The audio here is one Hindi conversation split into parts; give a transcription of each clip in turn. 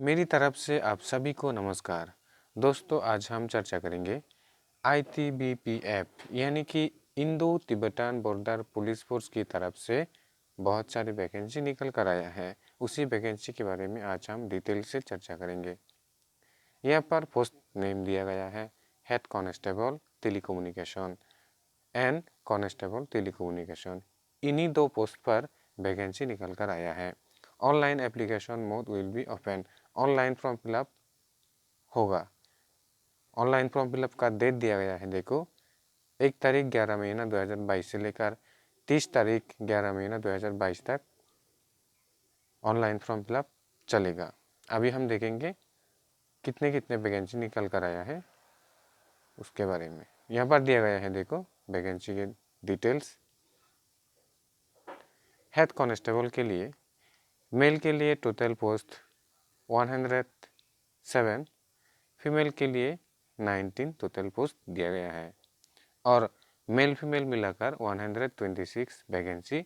मेरी तरफ से आप सभी को नमस्कार। दोस्तों, आज हम चर्चा करेंगे आईटीबीपी ऐप यानी कि Indo Tibetan border police force की तरफ से बहुत सारी वैकेंसी निकल कर आया है। उसी वैकेंसी के बारे में आज हम डिटेल से चर्चा करेंगे। यहाँ पर पोस्ट नेम दिया गया है head constable telecommunication and constable telecommunication. इन्हीं दो पोस्ट पर वैकेंसी निकल कर आया है। Online application mode will be open. Online form fill up होगा। ऑनलाइन फॉर्म फिलअप का डेट दिया गया है, देखो 1 तारीख 11 महीना 2022 से लेकर 30 तारीख 11 महीना 2022 तक ऑनलाइन फॉर्म फिलअप चलेगा। अभी हम देखेंगे कितने कितने वैकेंसी निकल कर आया है उसके बारे में। यहाँ पर दिया गया है, देखो वैकेंसी के डिटेल्स। हेड कांस्टेबल के लिए मेल के लिए टोटल पोस्ट 107, फीमेल के लिए 19 टोटल पोस्ट दिया गया है और मेल फीमेल मिलाकर 126 वैकेंसी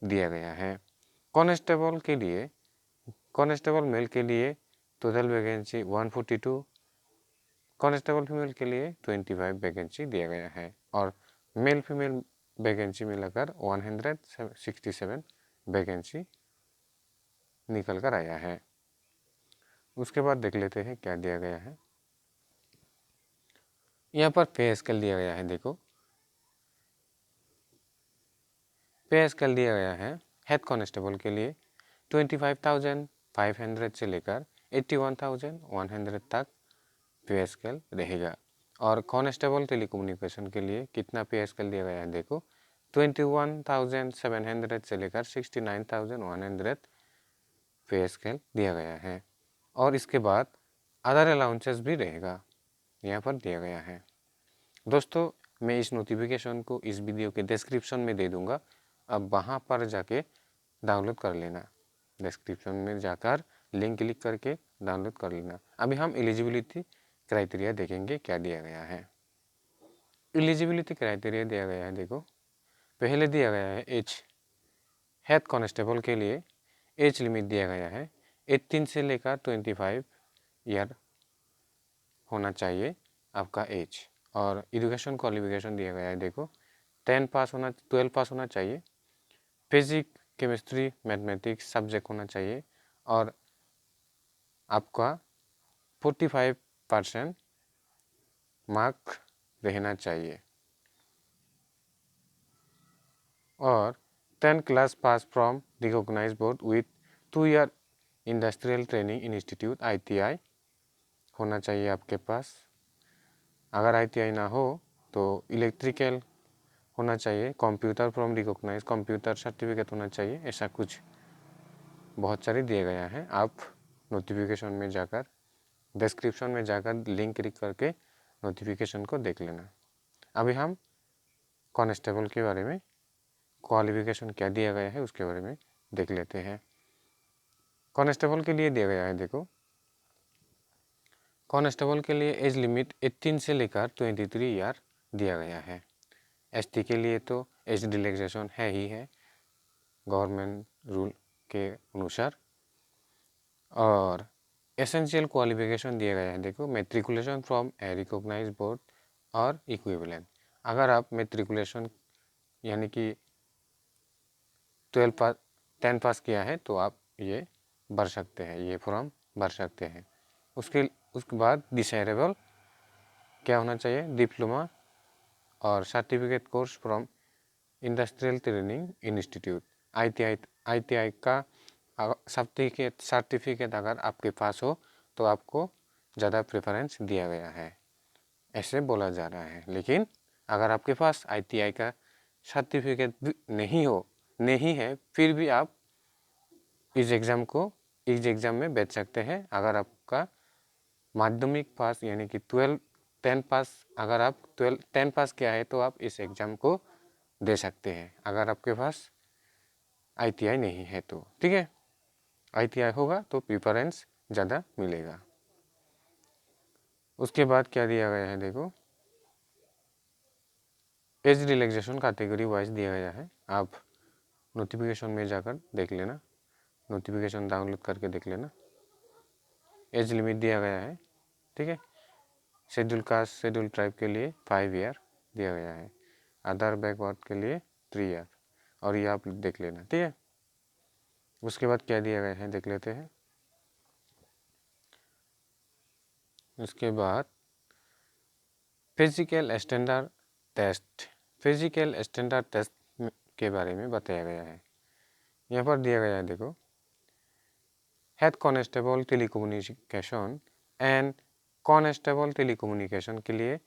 दिया गया है। कांस्टेबल के लिए कांस्टेबल मेल के लिए टोटल वैकेंसी 142, कांस्टेबल फीमेल के लिए 25 वैकेंसी दिया गया है और मेल फीमेल वैकेंसी मिलाकर 167 वैकेंसी निकल कर आया है। उसके बाद देख लेते हैं क्या दिया गया है। यहाँ पर पे स्केल दिया गया है, देखो पे स्केल दिया गया है। हेड कांस्टेबल के लिए 25,500 से लेकर 81,100 तक पे स्केल रहेगा और कांस्टेबल टेलीकम्युनिकेशन के लिए कितना पे स्केल दिया गया है, देखो 21,700 से लेकर 69,100 पे स्केल दिया गया है और इसके बाद अदर अलाउंसेस भी रहेगा, यहाँ पर दिया गया है। दोस्तों, मैं इस नोटिफिकेशन को इस वीडियो के डिस्क्रिप्शन में दे दूंगा। अब वहाँ पर जाके डाउनलोड कर लेना। डिस्क्रिप्शन में जाकर लिंक क्लिक करके डाउनलोड कर लेना। अभी हम एलिजिबिलिटी क्राइटेरिया देखेंगे क्या दिया गया है। एलिजिबिलिटी क्राइटेरिया दिया गया है, देखो पहले दिया गया है एज। हेड कांस्टेबल के लिए एज लिमिट दिया गया है 18 से लेकर 25 ईयर होना चाहिए आपका एज और एजुकेशन क्वालिफिकेशन दिया गया है, देखो 12 पास होना चाहिए। फिजिक्स केमिस्ट्री मैथमेटिक्स सब्जेक्ट होना चाहिए और आपका 45% मार्क रहना चाहिए और 10 class pass from recognise board with 2 year industrial training institute ITI होना चाहिए आपके पास। अगर ITI ना हो तो इलेक्ट्रिकल होना चाहिए, computer from recognise computer certificate होना चाहिए। ऐसा कुछ बहुत सारे दिया गया है। आप नोटिफिकेशन में जाकर डिस्क्रिप्शन में जाकर लिंक क्लिक करके नोटिफिकेशन को देख लेना। अभी हम कांस्टेबल के बारे में क्वालिफिकेशन क्या दिया गया है उसके बारे में देख लेते हैं। कांस्टेबल के लिए दिया गया है, देखो कांस्टेबल के लिए एज लिमिट 18 से लेकर 23 ईयर दिया गया है। ST के लिए तो एज रिलैक्सेशन है ही है गवर्नमेंट रूल के अनुसार और एसेंशियल क्वालिफिकेशन दिया गया है, देखो matriculation from a recognise board और इक्विवेलेंट। अगर आप मेट्रिकुलेशन यानी कि 10 पास किया है तो आप ये भर सकते हैं, ये फॉर्म भर सकते हैं। उसके बाद डिसायरेबल क्या होना चाहिए, डिप्लोमा और certificate course from industrial training institute ITI का सर्टिफिकेट अगर आपके पास हो तो आपको ज़्यादा प्रेफरेंस दिया गया है, ऐसे बोला जा रहा है। लेकिन अगर आपके पास ITI का सर्टिफिकेट नहीं है फिर भी आप इस एग्ज़ाम में बैठ सकते हैं। अगर आपका माध्यमिक पास यानी कि 10 पास, अगर आप 10 पास किया है तो आप इस एग्ज़ाम को दे सकते हैं अगर आपके पास ITI नहीं है तो, ठीक है। ITI होगा तो प्रेफरेंस ज़्यादा मिलेगा। उसके बाद क्या दिया गया है, देखो एज रिलैक्सेशन कैटेगरी वाइज दिया गया है। आप नोटिफिकेशन में जाकर देख लेना, नोटिफिकेशन डाउनलोड करके देख लेना। एज लिमिट दिया गया है, ठीक है। शेड्यूल कास्ट शेड्यूल ट्राइब के लिए 5 ईयर दिया गया है, अदर बैकवर्ड के लिए 3 ईयर, और ये आप देख लेना, ठीक है। उसके बाद क्या दिया गया है देख लेते हैं। उसके बाद physical standard test, physical standard test के बारे में बताया गया है। यहाँ पर दिया गया है देखो, head constable telecommunication and constable telecommunication के लिए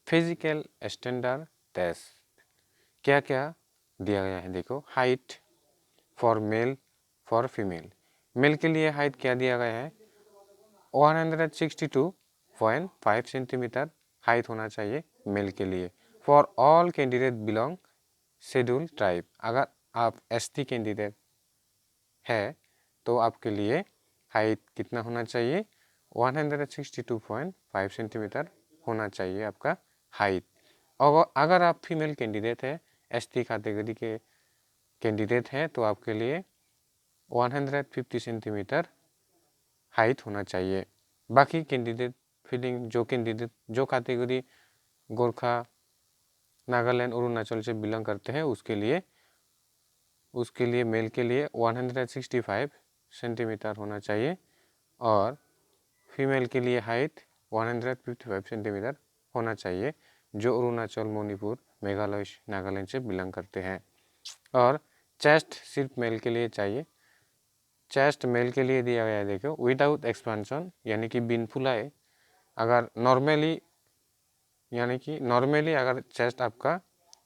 फिजिकल स्टैंडर्ड टेस्ट क्या क्या दिया गया है देखो। Height for male for female, male के लिए हाइट क्या दिया गया है 162.5 सेंटीमीटर हाइट होना चाहिए मेल के लिए। For all candidate belong schedule tribe, अगर आप एसटी कैंडिडेट है तो आपके लिए हाइट कितना होना चाहिए 162.5 सेंटीमीटर होना चाहिए आपका हाइट। और अगर आप फीमेल कैंडिडेट है एसटी कैटेगरी के कैंडिडेट हैं तो आपके लिए 150 सेंटीमीटर हाइट होना चाहिए। बाकी कैंडिडेट फीलिंग जो कैंडिडेट जो कैटेगरी गोरखा नागालैंड अरुणाचल से बिलोंग करते हैं उसके लिए मेल के लिए 165 सेंटीमीटर होना चाहिए, और फीमेल के लिए हाइट 155 सेंटीमीटर होना चाहिए जो अरुणाचल मणिपुर मेघालय नागालैंड से बिलोंग करते हैं। और चेस्ट सिर्फ मेल के लिए चाहिए, चेस्ट मेल के लिए दिया गया है देखो विदाउट एक्सपेंशन, यानी कि बिन फुलाए। अगर नॉर्मली अगर चेस्ट आपका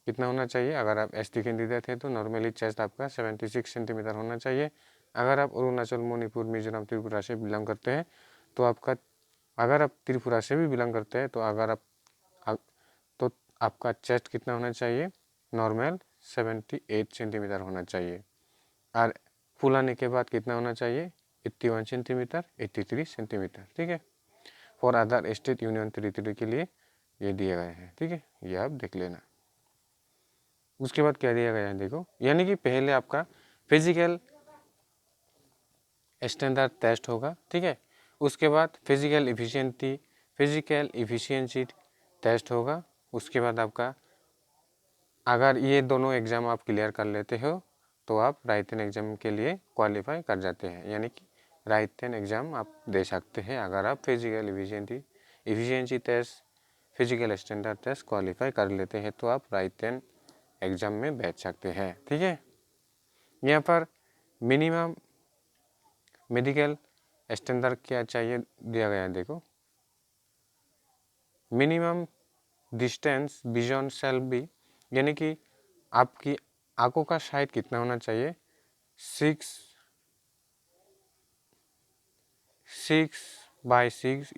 कितना होना चाहिए, अगर आप एसटी कैंडिडेट है तो नॉर्मली चेस्ट आपका 76 सेंटीमीटर होना चाहिए। अगर आप अरुणाचल मणिपुर मिजोरम त्रिपुरा से बिलोंग करते हैं तो अगर आप त्रिपुरा से भी बिलोंग करते हैं तो आपका चेस्ट कितना होना चाहिए नॉर्मल 78 सेंटीमीटर होना चाहिए, और फुलाने के बाद कितना होना चाहिए 81 सेंटीमीटर 83 सेंटीमीटर, ठीक है। For other state union territory के लिए ये दिए गए हैं, ठीक है, ये आप देख लेना। उसके बाद क्या दिया गया है देखो, यानी कि पहले आपका फिजिकल स्टैंडर्ड टेस्ट होगा, ठीक है। उसके बाद फिजिकल इफिशिएंसी टेस्ट होगा। उसके बाद आपका अगर ये दोनों एग्ज़ाम आप क्लियर कर लेते हो तो आप राइटन एग्ज़ाम के लिए क्वालिफाई कर जाते हैं, यानी कि राइटन एग्ज़ाम आप दे सकते हैं अगर आप physical efficiency test physical standard test qualify कर लेते हैं तो आप राइटन एग्ज़ाम में बैठ सकते हैं, ठीक है। यहाँ पर मिनिमम मेडिकल स्टैंडर्ड क्या चाहिए दिया गया है देखो, minimum distance vision shall be, यानी कि आपकी आंखों का साइज कितना होना चाहिए 6/6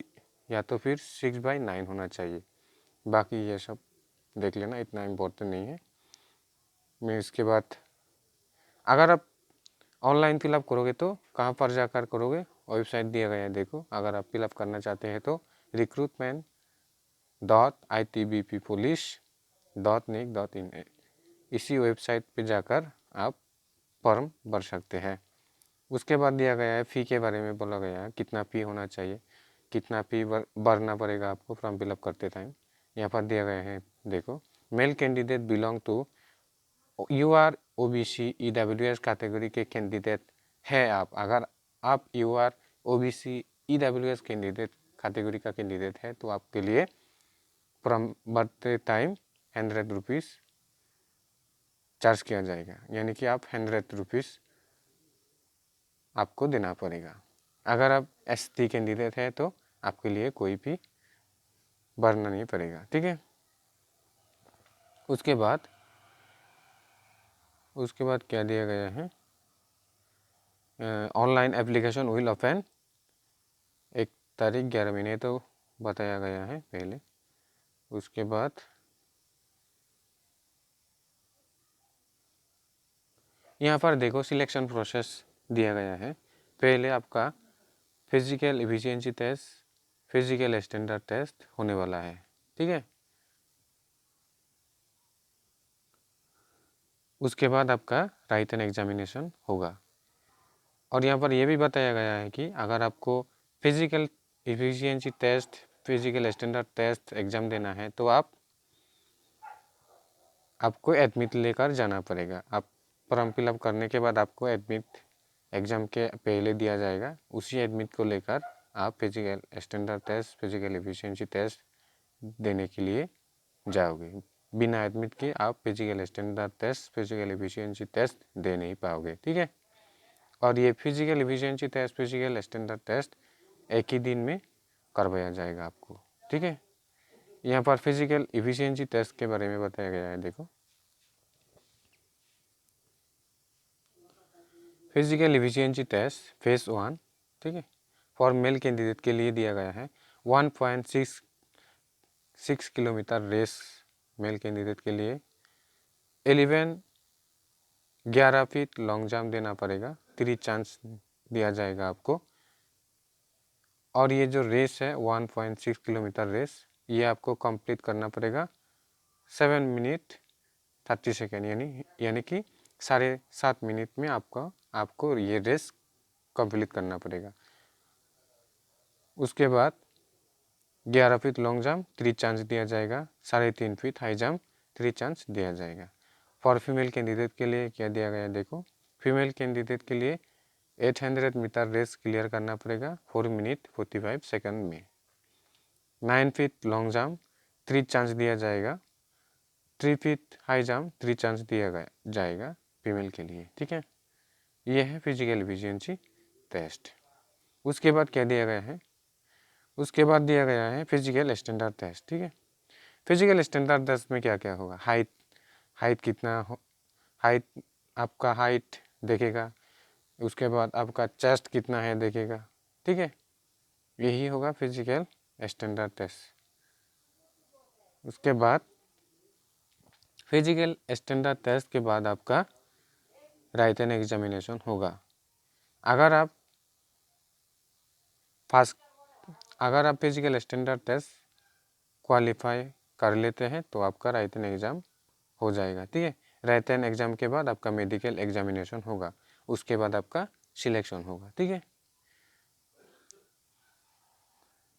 या तो फिर 6/9 होना चाहिए। बाकी ये सब देख लेना, इतना इम्पोर्टेंट नहीं है। मैं इसके बाद अगर आप ऑनलाइन फिलअप करोगे तो कहाँ पर जाकर करोगे, वेबसाइट दिया गया है देखो। अगर आप फिलअप करना चाहते हैं तो recruitment.itbppolice.nic.in इसी वेबसाइट पे जाकर आप फॉर्म भर सकते हैं। उसके बाद दिया गया है फ़ी के बारे में बोला गया है, कितना फ़ी होना चाहिए, कितना फ़ी भरना पड़ेगा आपको फॉर्म फिलअप करते टाइम। यहाँ पर दिया गया है देखो, male candidate belong to UR OBC EWS category के कैंडिडेट है आप, अगर आप UR OBC EWS candidate category का कैंडिडेट है तो आपके लिए फॉर्म भरते टाइम 100 रुपीज़ चार्ज किया जाएगा, यानी कि आप 100 रुपीज़ आपको देना पड़ेगा। अगर आप ST कैंडिडेट है तो आपके लिए कोई भी भरना नहीं पड़ेगा, ठीक है। उसके बाद क्या दिया गया है, ऑनलाइन एप्लीकेशन विल ओपन 1 तारीख 11 महीने तो बताया गया है पहले। उसके बाद यहाँ पर देखो सिलेक्शन प्रोसेस दिया गया है। पहले आपका physical efficiency test physical standard test होने वाला है, ठीक है। उसके बाद आपका राइटन एग्जामिनेशन होगा। और यहाँ पर यह भी बताया गया है कि अगर आपको physical efficiency test, physical standard test exam देना है तो आपको एडमिट लेकर जाना पड़ेगा। आप फॉर्म फिलअप करने के बाद आपको एडमिट एग्ज़ाम के पहले दिया जाएगा। उसी एडमिट को लेकर आप physical standard test, physical efficiency test देने के लिए जाओगे। बिना एडमिट के आप physical standard test, physical efficiency test दे नहीं पाओगे, ठीक है। और ये physical efficiency test, physical standard test एक ही दिन में करवाया जाएगा आपको, ठीक है। यहाँ पर फिजिकल एफिशिएंसी टेस्ट के बारे में बताया गया है, देखो। फिजिकल एफिशिएंसी टेस्ट फेज 1, ठीक है, फॉर मेल कैंडिडेट के लिए दिया गया है। 1.6 किलोमीटर रेस मेल कैंडिडेट के लिए। 11 फीट लॉन्ग जंप देना पड़ेगा, 3 चांस दिया जाएगा आपको। और ये जो रेस है 1.6 किलोमीटर रेस, ये आपको कंप्लीट करना पड़ेगा 7 मिनट 30 सेकेंड, यानी कि 7.5 मिनट में आपको ये रेस कंप्लीट करना पड़ेगा। उसके बाद 11 फीट लॉन्ग जंप 3 चांस दिया जाएगा, 3.5 फीट हाई जंप 3 चांस दिया जाएगा। फॉर फीमेल कैंडिडेट के लिए क्या दिया गया है, देखो। फीमेल कैंडिडेट के लिए 800 मीटर रेस क्लियर करना पड़ेगा 4 मिनट 45 सेकंड में। 9 फीट लॉन्ग जंप 3 चांस दिया जाएगा, 3 फीट हाई जंप 3 चांस दिया जाएगा फीमेल के लिए, ठीक है। ये है फिजिकल एफिशिएंसी टेस्ट। उसके बाद क्या दिया गया है, उसके बाद दिया गया है फिजिकल स्टैंडर्ड टेस्ट, ठीक है। फिजिकल स्टैंडर्ड टेस्ट में क्या क्या होगा, हाइट कितना हो, हाइट आपका हाइट देखेगा। उसके बाद आपका चेस्ट कितना है देखेगा, ठीक है। यही होगा फिजिकल स्टैंडर्ड टेस्ट। उसके बाद फिजिकल स्टैंडर्ड टेस्ट के बाद आपका राइटन एग्जामिनेशन होगा। अगर आप फिजिकल स्टैंडर्ड टेस्ट क्वालिफाई कर लेते हैं तो आपका राइटन एग्ज़ाम हो जाएगा, ठीक है। राइटन एग्ज़ाम के बाद आपका मेडिकल एग्जामिनेशन होगा, उसके बाद आपका सिलेक्शन होगा, ठीक है।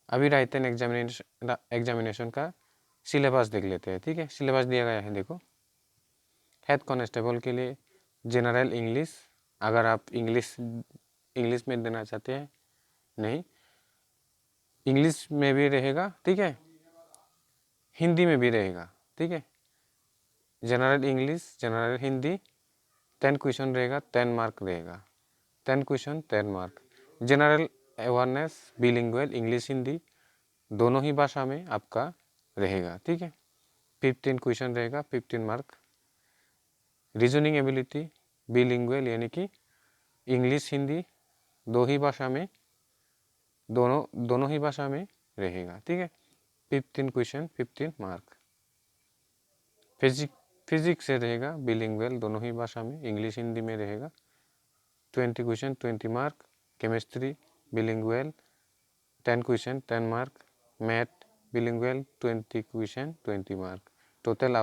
अभी राइटन एग्जामिनेशन का सिलेबस देख लेते हैं, ठीक है। सिलेबस दिया गया है, देखो। हेड कांस्टेबल के लिए जनरल इंग्लिश, अगर आप इंग्लिश में देना चाहते हैं, नहीं, इंग्लिश में भी रहेगा, ठीक है, हिंदी में भी रहेगा, ठीक है। General English, general Hindi, 10 question रहेगा, 10 मार्क रहेगा, 10 question 10 mark. General awareness bilingual English Hindi दोनों ही भाषा में आपका रहेगा, ठीक है। 15 क्वेश्चन रहेगा, 15 मार्क। रीजनिंग एबिलिटी बिलिंगुअल, यानी कि इंग्लिश हिंदी दोनों ही भाषा में रहेगा, ठीक है। 15 क्वेश्चन 15 मार्क। फिजिक्स से रहेगा बिलिंगुअल दोनों ही भाषा में, इंग्लिश हिंदी में रहेगा, 20 question 20 mark. Chemistry bilingual 10 question 10 mark. Math bilingual 20 question 20 mark. Total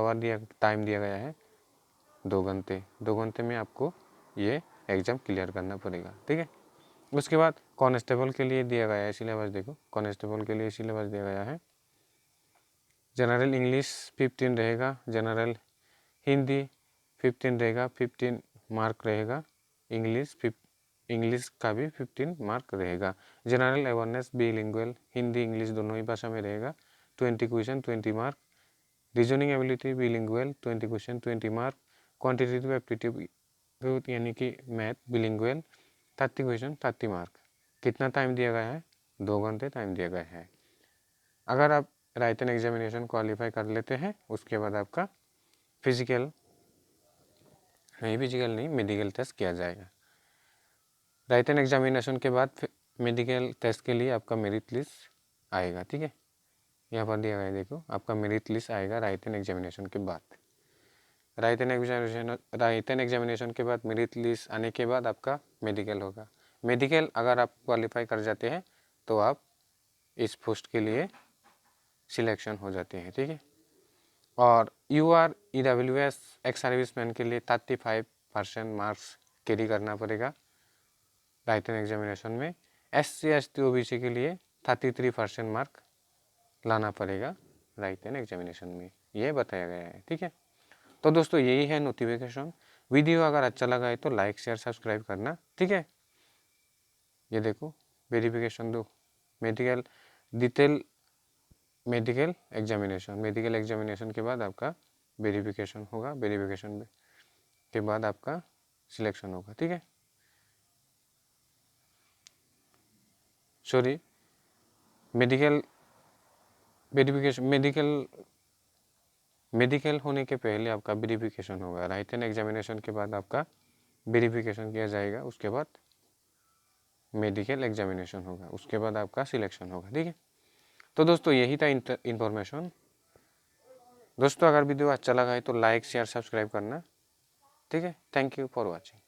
time दिया गया है 2 घंटे। 2 घंटे में आपको ये एग्ज़ाम क्लियर करना पड़ेगा, ठीक है। उसके बाद कांस्टेबल के लिए दिया गया है सिलेबस, देखो। कांस्टेबल के लिए सिलेबस दिया गया है। जनरल इंग्लिश 15 रहेगा, जनरल हिंदी 15 रहेगा, 15 मार्क रहेगा। इंग्लिश का भी 15 मार्क रहेगा। General awareness bilingual Hindi English दोनों ही भाषा में रहेगा, 20 question 20 mark. Reasoning ability bilingual 20 question 20 mark. Quantitative aptitude यानी कि मैथ बिलिंगुअल 30 क्वेश्चन 30 मार्क। कितना टाइम दिया गया है, 2 घंटे टाइम दिया गया है। अगर आप राइटन एग्जामिनेशन क्वालिफाई कर लेते हैं, उसके बाद आपका फिजिकल नहीं मेडिकल टेस्ट किया जाएगा। राइटन एग्जामिनेशन के बाद मेडिकल टेस्ट के लिए आपका मेरिट लिस्ट आएगा, ठीक है। यहाँ पर दिया गया, देखो। आपका मेरिट लिस्ट आएगा राइटन एग्जामिनेशन के बाद। राइटन एग्जामिनेशन के बाद मेरिट लिस्ट आने के बाद आपका मेडिकल होगा। मेडिकल अगर आप क्वालिफाई कर जाते हैं तो आप इस पोस्ट के लिए सिलेक्शन हो जाते हैं, ठीक है। और UR EWS एक्स सर्विसमैन के लिए 35% मार्क्स कैरी करना पड़ेगा राइटन एग्जामिनेशन में। SC ST OBC के लिए 33% मार्क लाना पड़ेगा राइटन एग्जामिनेशन में, ये बताया गया है। ठीक है, तो दोस्तों यही है नोटिफिकेशन। वीडियो अगर अच्छा लगा है तो लाइक शेयर सब्सक्राइब करना। ठीक है, ये देखो वेरिफिकेशन दो, मेडिकल डिटेल, मेडिकल एग्जामिनेशन के बाद आपका वेरिफिकेशन होगा, वेरिफिकेशन के बाद आपका सिलेक्शन होगा। ठीक है, सॉरी, मेडिकल वेरिफिकेशन, मेडिकल होने के पहले आपका वेरिफिकेशन होगा, राइटन एग्जामिनेशन के बाद आपका वेरिफिकेशन किया जाएगा, उसके बाद मेडिकल एग्जामिनेशन होगा, उसके बाद आपका सिलेक्शन होगा। ठीक है, तो दोस्तों यही था इंफॉर्मेशन। दोस्तों अगर वीडियो अच्छा लगा है तो लाइक शेयर सब्सक्राइब करना। ठीक है, थैंक यू फॉर वॉचिंग।